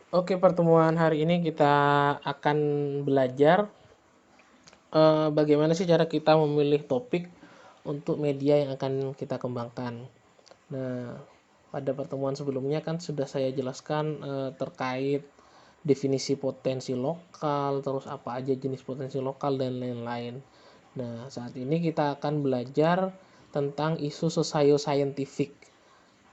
Oke, pertemuan hari ini kita akan belajar bagaimana sih cara kita memilih topik untuk media yang akan kita kembangkan. Nah, pada pertemuan sebelumnya kan sudah saya jelaskan terkait definisi potensi lokal, terus apa aja jenis potensi lokal dan lain-lain. Nah, saat ini kita akan belajar tentang isu sosioscientific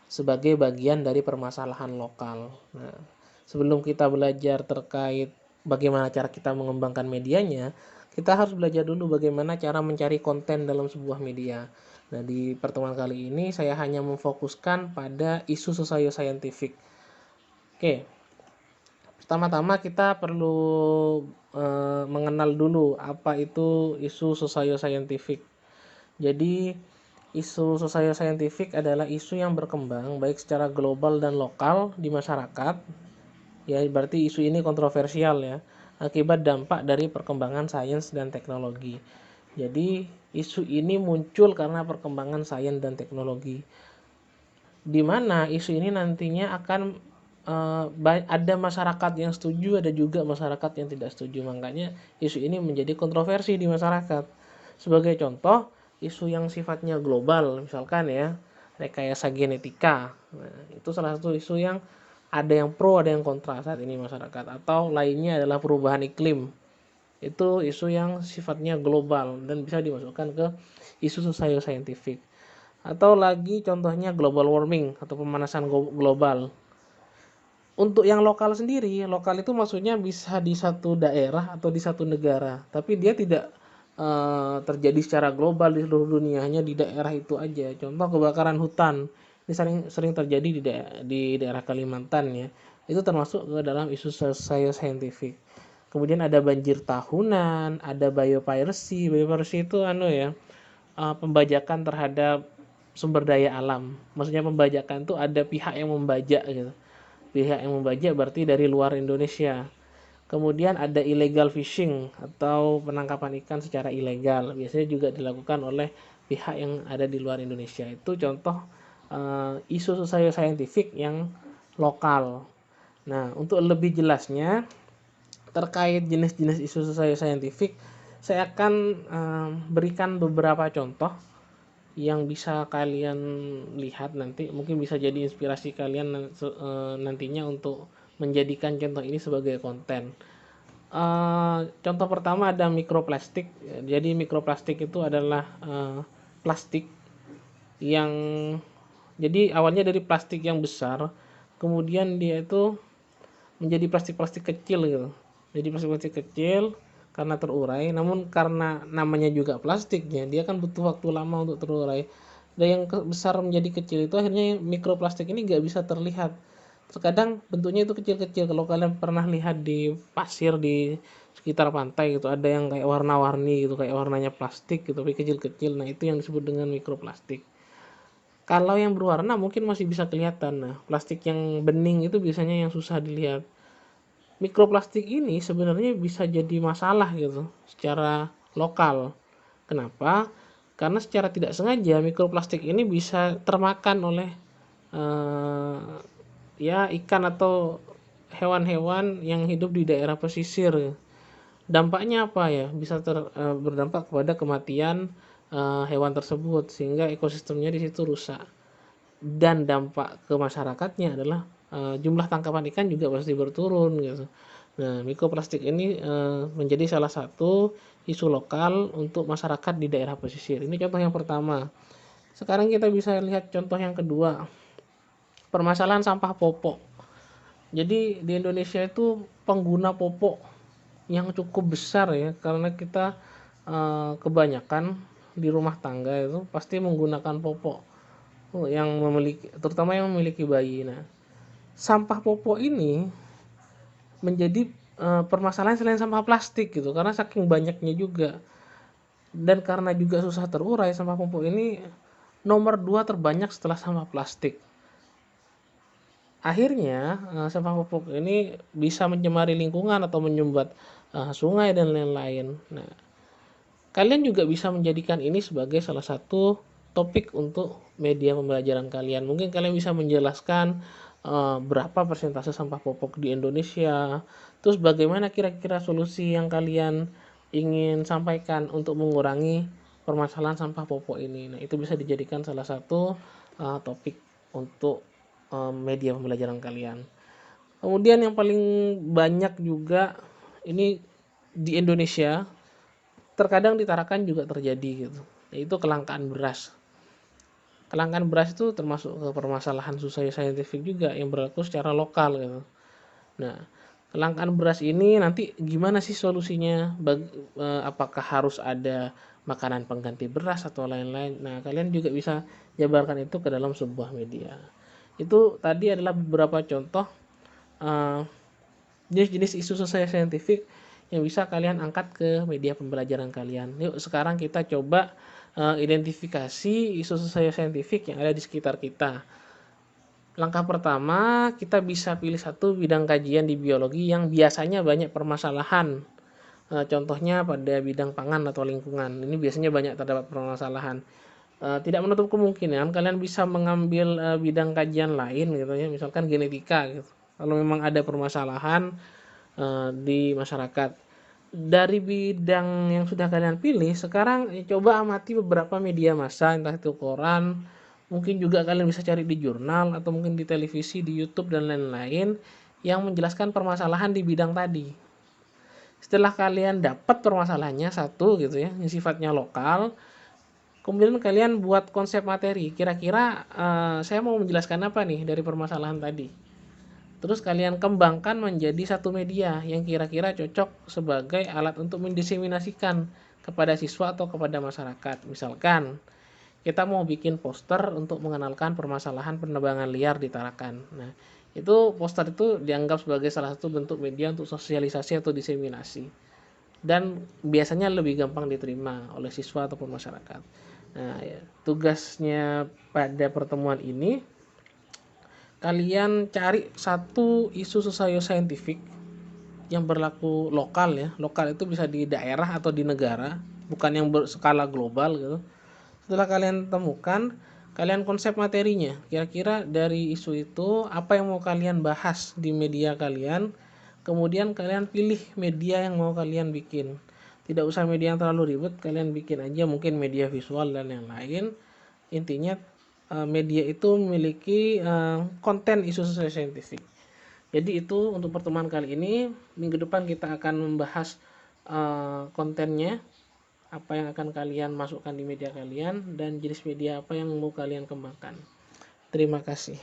sebagai bagian dari permasalahan lokal. Nah, sebelum kita belajar terkait bagaimana cara kita mengembangkan medianya, kita harus belajar dulu bagaimana cara mencari konten dalam sebuah media. Nah, di pertemuan kali ini saya hanya memfokuskan pada isu sosioscientific. Oke, pertama-tama kita perlu mengenal dulu apa itu isu sosioscientific. Jadi, isu sosioscientific adalah isu yang berkembang baik secara global dan lokal di masyarakat. Ya, berarti isu ini kontroversial ya, akibat dampak dari perkembangan sains dan teknologi. Jadi, isu ini muncul karena perkembangan sains dan teknologi, di mana isu ini nantinya akan ada masyarakat yang setuju, ada juga masyarakat yang tidak setuju. Makanya isu ini menjadi kontroversi di masyarakat. Sebagai contoh, isu yang sifatnya global, misalkan ya, rekayasa genetika. Nah, itu salah satu isu yang ada yang pro, ada yang kontra saat ini masyarakat. Atau lainnya adalah perubahan iklim. Itu isu yang sifatnya global dan bisa dimasukkan ke isu sosial-scientific. Atau lagi contohnya global warming atau pemanasan global. Untuk yang lokal sendiri, lokal itu maksudnya bisa di satu daerah atau di satu negara, tapi dia tidak terjadi secara global di seluruh dunia, hanya di daerah itu aja. Contoh kebakaran hutan, ini sering sering terjadi di daerah Kalimantan ya. Itu termasuk ke dalam isu scientific. Kemudian ada banjir tahunan, ada biopiracy. Biopiracy itu ya, pembajakan terhadap sumber daya alam. Maksudnya pembajakan itu ada pihak yang membajak gitu. Pihak yang membajak berarti dari luar Indonesia. Kemudian ada illegal fishing atau penangkapan ikan secara ilegal. Biasanya juga dilakukan oleh pihak yang ada di luar Indonesia. Itu contoh isu scientific yang lokal. Nah, untuk lebih jelasnya terkait jenis-jenis isu scientific, saya akan berikan beberapa contoh yang bisa kalian lihat nanti, mungkin bisa jadi inspirasi kalian nantinya untuk menjadikan contoh ini sebagai konten. Contoh pertama ada mikroplastik. Jadi mikroplastik itu adalah plastik yang jadi awalnya dari plastik yang besar, kemudian dia itu menjadi plastik-plastik kecil gitu. Jadi plastik-plastik kecil karena terurai, namun karena namanya juga plastiknya, dia kan butuh waktu lama untuk terurai. Dan yang besar menjadi kecil itu akhirnya mikroplastik ini nggak bisa terlihat. Terkadang bentuknya itu kecil-kecil. Kalau kalian pernah lihat di pasir di sekitar pantai gitu, ada yang kayak warna-warni gitu, kayak warnanya plastik gitu, tapi kecil-kecil. Nah, itu yang disebut dengan mikroplastik. Kalau yang berwarna mungkin masih bisa kelihatan. Nah, plastik yang bening itu biasanya yang susah dilihat. Mikroplastik ini sebenarnya bisa jadi masalah gitu secara lokal. Kenapa? Karena secara tidak sengaja mikroplastik ini bisa termakan oleh eh, ya ikan atau hewan-hewan yang hidup di daerah pesisir. Dampaknya apa ya? Bisa berdampak kepada kematian hewan tersebut sehingga ekosistemnya di situ rusak. Dan dampak ke masyarakatnya adalah jumlah tangkapan ikan juga pasti berturun gitu. Nah, mikroplastik ini menjadi salah satu isu lokal untuk masyarakat di daerah pesisir. Ini contoh yang pertama. Sekarang kita bisa lihat contoh yang kedua, permasalahan sampah popok. Jadi di Indonesia itu pengguna popok yang cukup besar ya, karena kita kebanyakan di rumah tangga itu pasti menggunakan popok yang memiliki, terutama yang memiliki bayi. Nah, sampah popok ini menjadi permasalahan selain sampah plastik gitu, karena saking banyaknya juga dan karena juga susah terurai, sampah popok ini nomor 2 terbanyak setelah sampah plastik. Akhirnya sampah popok ini bisa mencemari lingkungan atau menyumbat sungai dan lain-lain. Nah, kalian juga bisa menjadikan ini sebagai salah satu topik untuk media pembelajaran kalian. Mungkin kalian bisa menjelaskan berapa persentase sampah popok di Indonesia, terus bagaimana kira-kira solusi yang kalian ingin sampaikan untuk mengurangi permasalahan sampah popok ini. Nah, itu bisa dijadikan salah satu topik untuk media pembelajaran kalian. Kemudian yang paling banyak juga ini di Indonesia, terkadang di Tarakan juga terjadi gitu, yaitu kelangkaan beras. Kelangkaan beras itu termasuk ke permasalahan susah saintifik juga yang berlaku secara lokal gitu. Nah, kelangkaan beras ini nanti gimana sih solusinya? Apakah harus ada makanan pengganti beras atau lain-lain? Nah, kalian juga bisa jabarkan itu ke dalam sebuah media. Itu tadi adalah beberapa contoh jenis-jenis isu sosial saintifik yang bisa kalian angkat ke media pembelajaran kalian. Yuk sekarang kita coba identifikasi isu sosial saintifik yang ada di sekitar kita. Langkah pertama, kita bisa pilih satu bidang kajian di biologi yang biasanya banyak permasalahan. Contohnya pada bidang pangan atau lingkungan. Ini biasanya banyak terdapat permasalahan. Tidak menutup kemungkinan kalian bisa mengambil bidang kajian lain gitu ya, misalkan genetika gitu. Kalau memang ada permasalahan di masyarakat. Dari bidang yang sudah kalian pilih, sekarang coba amati beberapa media massa, entah itu koran, mungkin juga kalian bisa cari di jurnal atau mungkin di televisi, di YouTube dan lain-lain yang menjelaskan permasalahan di bidang tadi. Setelah kalian dapat permasalahannya satu gitu ya, yang sifatnya lokal, kemudian kalian buat konsep materi. Kira-kira saya mau menjelaskan apa nih dari permasalahan tadi. Terus kalian kembangkan menjadi satu media yang kira-kira cocok sebagai alat untuk mendiseminasikan kepada siswa atau kepada masyarakat. Misalkan kita mau bikin poster untuk mengenalkan permasalahan penebangan liar di Tarakan. Nah, itu poster itu dianggap sebagai salah satu bentuk media untuk sosialisasi atau diseminasi. Dan biasanya lebih gampang diterima oleh siswa ataupun masyarakat. Nah, ya, tugasnya pada pertemuan ini kalian cari satu isu sosiosaintifik yang berlaku lokal ya. Lokal itu bisa di daerah atau di negara, bukan yang berskala global gitu. Setelah kalian temukan, kalian konsep materinya. Kira-kira dari isu itu apa yang mau kalian bahas di media kalian. Kemudian kalian pilih media yang mau kalian bikin. Tidak usah media yang terlalu ribet, kalian bikin aja mungkin media visual dan yang lain. Intinya media itu memiliki konten isu sosial saintifik. Jadi itu untuk pertemuan kali ini. Minggu depan kita akan membahas kontennya, apa yang akan kalian masukkan di media kalian dan jenis media apa yang mau kalian kembangkan. Terima kasih.